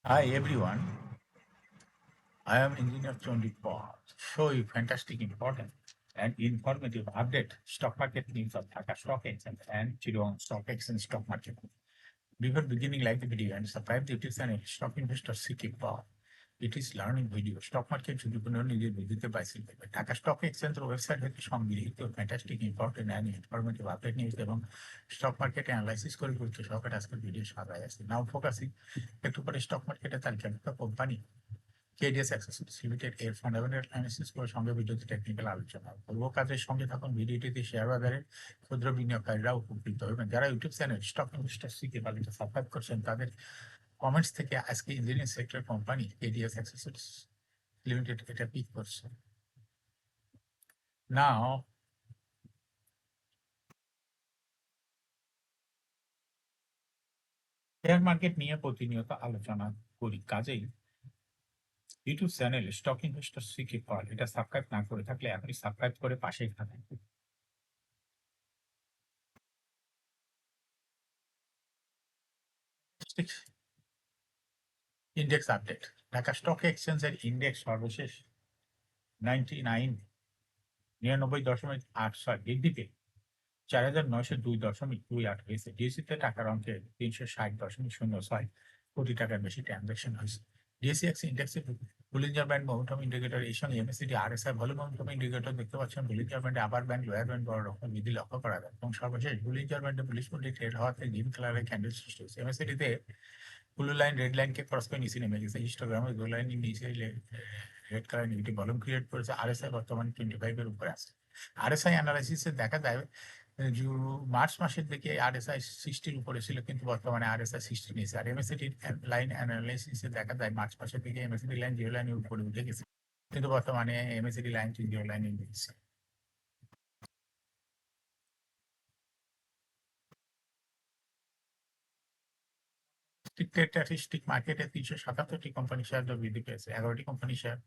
Hi everyone, I am Engineer Chondipal. Show you fantastic, important, and informative update stock market news of Dhaka Stock Exchange and Chittagong Stock Exchange stock market. Before beginning, like the video and subscribe the YouTube channel Stock Investor Seeking Power. It is learning video. Stock market ঝুঁকিপূর্ণ নিজের বুদ্ধিতে বাইসিল দেবে Dhaka stock এক্সচেঞ্জের website থেকে সংগৃহীত fantastic important and informative update news এবং stock market analysis করে গুরুত্ব সহকারে আজকের ভিডিও সাজায় আছে নাও ফোকাসিং একটু পরে স্টক মার্কেটের তালিকাভুক্ত কোম্পানি কেডিএস অ্যাক্সেসরিজ লিমিটেড এর ফান্ডামেন্টাল অ্যানালিসিস করে সঙ্গে ভিডিওতে টেকনিক্যাল আলোচনা পূর্ব কাজের সঙ্গে থাকুন ভিডিওটিতে শেয়ার বাজারে ক্ষুদ্র বিনিয়োগকারীরা উপকৃত হবেন যারা ইউটিউব চ্যানেল স্টক ইনভেস্টর শিখে বালিতে সাবস্ক্রাইব করছেন তাদের কমেন্টস থেকে আজকে engineering sector company KDS accessories limited এটা পিক করছে নাও শেয়ার মার্কেট নিয়ে প্রতিনিয়ত আলোচনা করি কাজেই ইউটিউব চ্যানেল স্টক ইনভেস্টর শিখে ফল এটা সাবস্ক্রাইব না করে থাকলে এখনই সাবস্ক্রাইব করে পাশেই থাকেন ইন্ডেক্স আপডেট ঢাকা স্টক এক্সচেঞ্জের ইন্ডেক্স সর্বশেষ 99.8 বৃদ্ধি পেয়ে 4,902.28 হয়েছে ডিএসসিতে টাকার অঙ্কে 360.06 কোটি টাকার বেশি ট্রানজাকশন হয়েছে ডিএসসিএক্স ইন্ডেক্সে বুলিঞ্জার ব্যান্ড মোমেন্টাম ইন্ডিকেটর এই সঙ্গে MACD RSI volume momentum indicator দেখতে পাচ্ছেন বুলিঞ্জার ব্যান্ডে আবার ব্যান্ড লোয়ার ব্যান্ড বড় রকম বৃদ্ধি লক্ষ্য করা যায় এবং সর্বশেষ বুলিঞ্জার ব্যান্ডে বুলিশ মন্ডি ট্রেড হওয়াতে গ্রিন কালারের ক্যান্ডেল সৃষ্টি হয়েছে এমএসিডিতে ব্লু লাইন রেড লাইনকে ক্রস করে নিচে নেমে গেছে হিস্টোগ্রামে ব্লু লাইন নিচে red colour negative volume create করেছে আরএসআই বর্তমানে 25 এর উপরে আছে আরএসআই অ্যানালাইসিসে দেখা যায় মার্চ মাসের দিকে আরএসআই 60-র উপরে ছিল কিন্তু বর্তমানে আরএসআই 60 নিয়েছে আর এমএসিডি লাইন অ্যানালাইসিসে দেখা যায় মার্চ মাসের দিকে এমএসিডি লাইন জিরো লাইনের উপরে উঠে গেছে কিন্তু বর্তমানে এমএসিডি লাইন জিরো লাইনে নিয়েছে স্ট্যাটিস্টিক মার্কেটে 377টি কোম্পানি শেয়ার দর বৃদ্ধি পেয়েছে 11টি কোম্পানি শেয়ার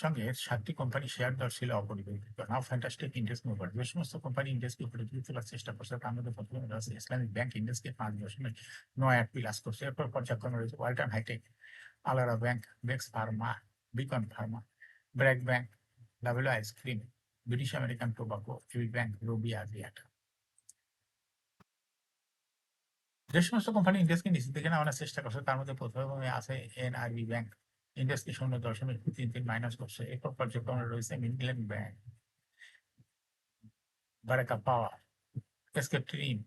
সঙ্গে 7টি কোম্পানি শেয়ার দর ছিল অপরিবর্তিত নাও ফ্যান্টাস্টিক ইন্ডেক্স মুভার যে সমস্ত কোম্পানি ইন্ডেক্সকে উপরে তুলে তোলার চেষ্টা করছে তার মধ্যে প্রথমে রয়েছে ইসলামিক ব্যাংক ইন্ডেক্সকে 5.9 প্লাস করছে এরপর পর্যায়ক্রমে রয়েছে ওয়ালটন হাইটেক আলারা ব্যাংক বেক্স pharma Beacon pharma BRAC bank double ice cream British American Tobacco AB bank Robi Axiata যে সমস্ত কোম্পানি ইন্ডেক্সকে নিচে থেকে নামানোর চেষ্টা করছে তার মধ্যে প্রথমে আছে এনআরবি ব্যাংক ইন্ডেক্সকে 0.33 মাইনাস করছে এরপর পর্যায়ক্রমে রয়েছে Midland bank Baraka power SK trim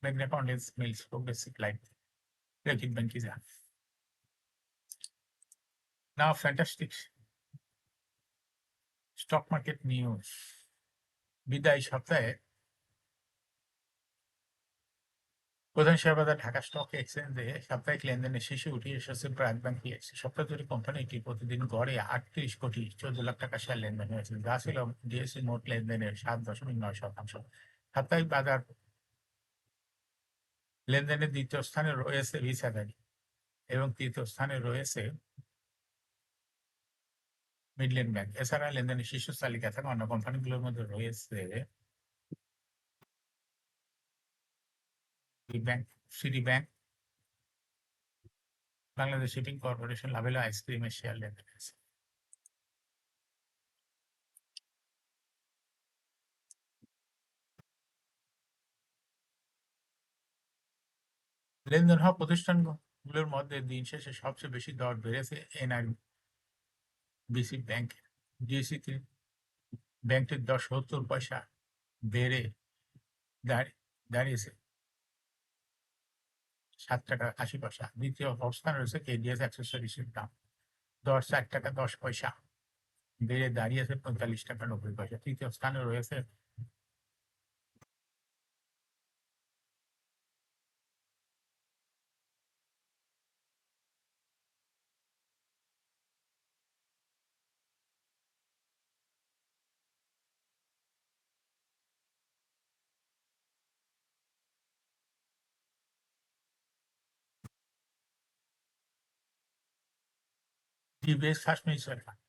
Magna Condense Mills Progressive Light Electric Bankiza. Now fantastic stock market news. বিদায় সপ্তাহে প্রধান শেয়ার বাজার ঢাকা স্টক এক্সচেঞ্জে সাপ্তাহিক লেনদেনের শীর্ষে উঠে এসেছে ব্র্যাক ব্যাংক পিএলসি সপ্তাহ জুড়ে কোম্পানিটি প্রতিদিন গড়ে 38 কোটি 14 লাখ টাকা শেয়ার লেনদেন হয়েছে যা ছিল ডিএসসি মোট লেনদেনের 7.9%। সাপ্তাহিক বাজার লেনদেনের দ্বিতীয় স্থানে রয়েছে ভিসা ভ্যালি এবং তৃতীয় স্থানে রয়েছে মিডল্যান্ড ব্যাংক এছাড়া লেনদেনের শীর্ষ তালিকা থাকা অন্য কোম্পানিগুলোর মধ্যে রয়েছে bank city bank Bangladesh shipping corporation Lovello আইসক্রিমের শেয়ার লেনদেন হয়েছে লেনদেন হওয়া প্রতিষ্ঠানগুলোর মধ্যে দিন শেষে সবচেয়ে বেশি দর বেড়েছে এনআরবিসি ব্যাংক ডিএসিতে ব্যাংকের দর 70 পয়সা বেড়ে দাঁড়িয়েছে 7 টাকা 80 পয়সা দ্বিতীয় অবস্থান রয়েছে কেডিএস অ্যাক্সেসরিজের দাম দর 4 টাকা 10 পয়সা বেড়ে দাঁড়িয়েছে 45 টাকা 90 পয়সা তৃতীয় স্থানে রয়েছে DBS first mutual fund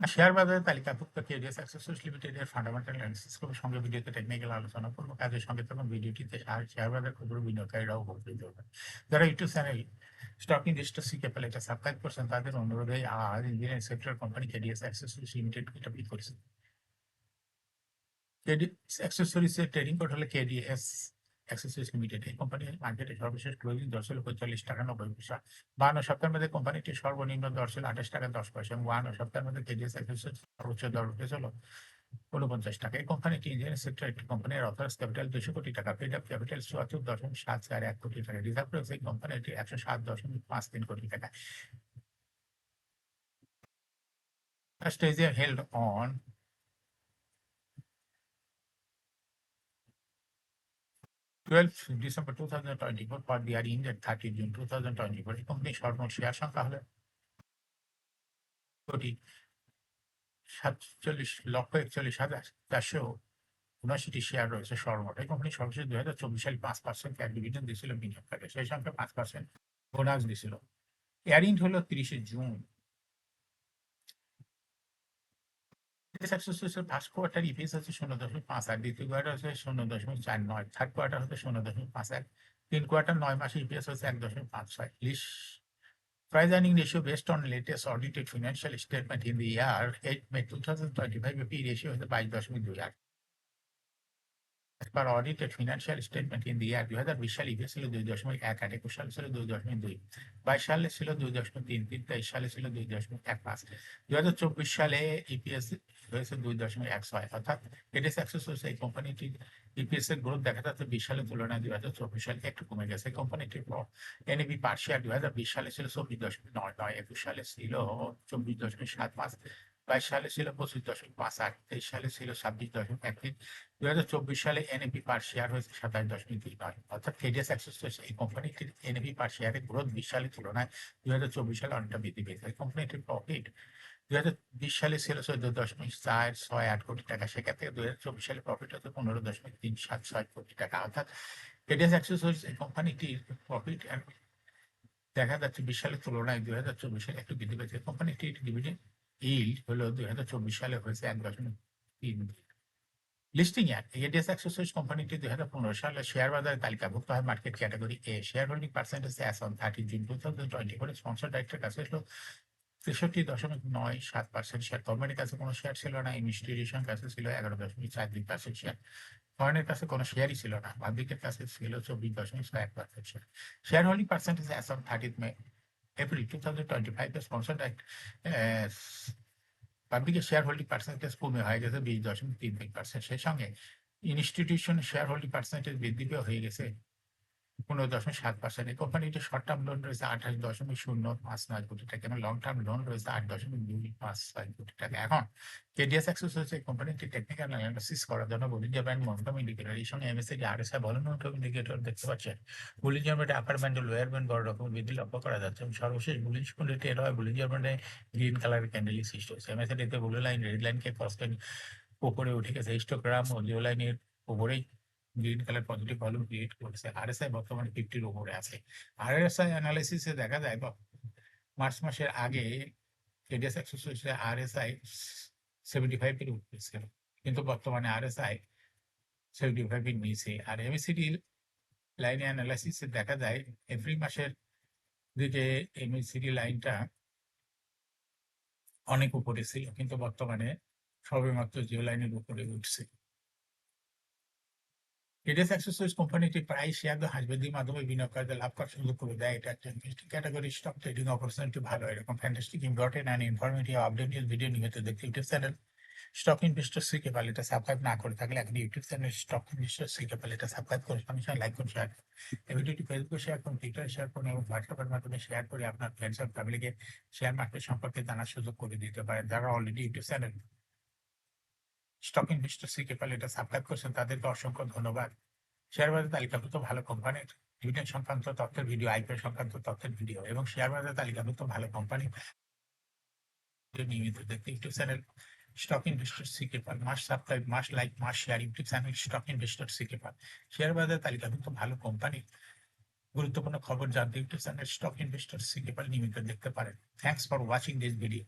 share বাজারে তালিকাভুক্ত কেডিএস অ্যাক্সেসরিজ লিমিটেডের ফান্ডামেন্টাল অ্যানালিসিস করব, সঙ্গে ভিডিওতে টেকনিক্যাল আলোচনা করবো। কাজের সঙ্গে তখন ভিডিওটিতে শেয়ার বাজার ক্ষুদ্র বিনিয়োগকারীরাও উপকৃত হবেন। যারা YouTube channel stock investor C capital এটা সাবস্ক্রাইব করছেন, তাদের অনুরোধে আজ engineering sector company KDS accessories limited এটা পিক করেছে। কেডিএস অ্যাক্সেসরিজের ট্রেডিং কোড হলো কেডিএস অ্যাক্সেসরিজ লিমিটেড। এই কোম্পানির মার্কেটে সর্বশেষ ক্লোজিং দর ছিল 45 টাকা 90 পয়সা। 52 সপ্তাহের মধ্যে কোম্পানিটির সর্বনিম্ন দর ছিল 28 টাকা 10 পয়সা এবং 52 সপ্তাহের মধ্যে কেডিএস অ্যাক্সেসরিজ সর্বোচ্চ দর উঠেছিল 49 টাকা। এই কোম্পানিটি ইঞ্জিনিয়ারিং সেক্টর একটি কোম্পানির অথরাইজ ক্যাপিটাল 200 কোটি টাকা, পেড আপ ক্যাপিটাল 74.741 কোটি টাকা, রিজার্ভ রয়েছে এই কোম্পানিটি 107.53 কোটি টাকা। Trades are held on 12th December 2024 for the year ended 30 June 2024. এই কোম্পানির সর্বমোট শেয়ার সংখ্যা হলো 47,41,479টি শেয়ার রয়েছে সর্বমোট। এই কোম্পানি সর্বশেষ 2024 সালে 5% ক্যাশ ডিভিডেন্ড দিয়েছিল বিনিয়োগকারীদের, সেই সঙ্গে 5% বোনাস দিয়েছিল। এয়ারিং হলো 30 জুন। ফার্স্ট কোয়ার্টার ইপিএস হচ্ছে 0.58, দ্বিতীয় কোয়ার্টার হচ্ছে 0.49, থার্ড কোয়ার্টার হচ্ছে 0.51, তিন কোয়ার্টার 9 মাসে ইপিএস হচ্ছে 1.56। Price earning ratio based on latest audited financial statement in the year 8 May 2025, P ratio is 22.28. As per audited financial statement in the year 2020 সালে EPS ছিল 2.18, 21 সালে ছিল 2.2, 22 সালে ছিল 2.33, 23 সালে ছিল 2.15, 2024 সালে ইপিএস হয়েছে 2.16। অর্থাৎ কেডিএস অ্যাক্সেসরিজ এই কোম্পানিটির ইপিএস এর গ্রোথ দেখা যাচ্ছে 20 সালের তুলনায় 2024 সালে একটু কমে গেছে। কোম্পানিটির এনএবি পার শেয়ার 2020 সালে ছিল 24.99, 21 সালে ছিল 24.75, 22 সালে ছিল 25.58, 23 সালে ছিল 26.13, 2024 সালে এনএপি পার শেয়ার হয়েছে 27.29। অর্থাৎ কেডিএস অ্যাক্সেসরিজ এই কোম্পানিটির এনএপি পার শেয়ারের গ্রোথ 20 সালের তুলনায় 2024 সালে অনেকটা বৃদ্ধি পেয়েছে। এই কোম্পানিটির প্রফিট 2020 সালে ছিল 14.468 কোটি টাকা, সেখান থেকে 2024 সালে প্রফিট হচ্ছে 15.376 কোটি টাকা। অর্থাৎ কেডিএস অ্যাক্সেসরিজ এই কোম্পানিটির প্রফিট দেখা যাচ্ছে 20 সালের তুলনায় 2024 সালে একটু বৃদ্ধি পেয়েছে। কোম্পানিটির ডিভিডেন্ড ইল্ড হলো 2024 সালে হয়েছে 1.3। লিস্টিং এর কেডিএস অ্যাক্সেসরিজ কোম্পানিটি 2015 সালে শেয়ার বাজারে তালিকাভুক্ত হয় market category A. Share holding percentage as on 30 June 2024 sponsor ডাইরেক্টরের কাছে ছিল 63.97%। শেয়ার। কোম্পানির কাছে কোনো শেয়ার ছিল না। ইনস্টিটিউশন কাছে ছিল 11.42% শেয়ার। ফরেনের কাছে কোনো শেয়ারই ছিল না। পাবলিকের কাছে ছিল 24.61% share. Share holding percentage as on 30 May April 2025 sponsor direct পাবলিকের শেয়ার হোল্ডিং পার্সেন্টেজ কমে হয়ে গেছে 20.33%। সেই সঙ্গে ইনস্টিটিউশন শেয়ার হোল্ডিং পার্সেন্টেজ বৃদ্ধি পেয়ে হয়ে গেছে 15.7%। এই কোম্পানিটির শর্ট টার্ম লোন রয়েছে 28.059 কোটি টাকা এবং লং টার্ম লোন রয়েছে 8.256 কোটি টাকা। এখন কেডিএস অ্যাক্সেসরিজ এই কোম্পানিটি টেকনিক্যাল অ্যানালিসিস করার জন্য বুলিঞ্জার ব্যান্ড মোমেন্টাম ইন্ডিকেটর, এই সঙ্গে এমএসসিডি আরএসআই ভলাটিলিটি ইন্ডিকেটর দেখতে পাচ্ছেন। বুলিঞ্জার ব্যান্ডে আপার ব্যান্ড লোয়ার ব্যান্ড বড় রকম বৃদ্ধি লক্ষ্য করা যাচ্ছে এবং সর্বশেষ বুলিশ কুন্ডলিটি এর হয় বুলিঞ্জার ব্যান্ডে গ্রিন কালারের ক্যান্ডেল সৃষ্টি হয়েছে। এমএসসিডিতে ব্লু লাইন রেড লাইনকে ক্রস করে উপরে উঠে গেছে। হিস্টোগ্রাম ও জিও লাইনের উপরেই green colour positive volume create করেছে। আরএসআই বর্তমানে 50 এর উপরে আছে। আরএসআই অ্যানালিসিসে দেখা যায় মার্চ মাসের আগে কেডিএস অ্যাক্সেসরিজে আরএসআই 75 এর উপরে ছিল, কিন্তু বর্তমানে আরএসআই 75 এর নিচে। আর এমএসিডি লাইনে অ্যানালাইসিসে দেখা যায় এপ্রিল মাসের দিকে এমএসিডি লাইনটা অনেক উপরে ছিল, কিন্তু বর্তমানে সবেমাত্র জিও লাইনের উপরে উঠছে। কেডিএস অ্যাক্সেসরিজ কোম্পানিটি প্রায় শেয়ার হাসবেন্দির মাধ্যমে বিনিয়োগকারীদের লাভ করার সুযোগ করে দেয়। এটা একটা interesting category stock trading opportunity ভালো। এরকম fantastic important and informative update news video নিয়মিত দেখতে YouTube channel stock investor C capital এটা সাবস্ক্রাইব না করে থাকলে এখন YouTube channel stock investor C capital এটা সাবস্ক্রাইব করে সঙ্গে সঙ্গে লাইক করুন, শেয়ার করুন। এই ভিডিওটি ফেসবুকে শেয়ার করুন, টুইটারে শেয়ার করুন এবং হোয়াটসঅ্যাপের মাধ্যমে শেয়ার করে আপনার ফ্রেন্ডস এন্ড ফ্যামিলিকে শেয়ার মার্কেট সম্পর্কে জানার সুযোগ করে দিতে পারেন। যারা already YouTube channel stock investor C capital এটা সাবস্ক্রাইব করছেন তাদেরকে অসংখ্য ধন্যবাদ। শেয়ার বাজার তালিকাভুক্ত ভালো কোম্পানির ডিভিডেন্ড সংক্রান্ত তথ্যের ভিডিও, আইপিও সংক্রান্ত তথ্যের ভিডিও এবং শেয়ার বাজার তালিকাভুক্ত ভালো কোম্পানি নিয়মিত দেখতে YouTube channel stock investor C capital must subscribe, must like, must share YouTube channel stock investor C capital. Share বাজার তালিকাভুক্ত ভালো কোম্পানি গুরুত্বপূর্ণ খবর জানতে YouTube channel stock investor C capital নিয়মিত দেখতে পারেন। Thanks for watching this video.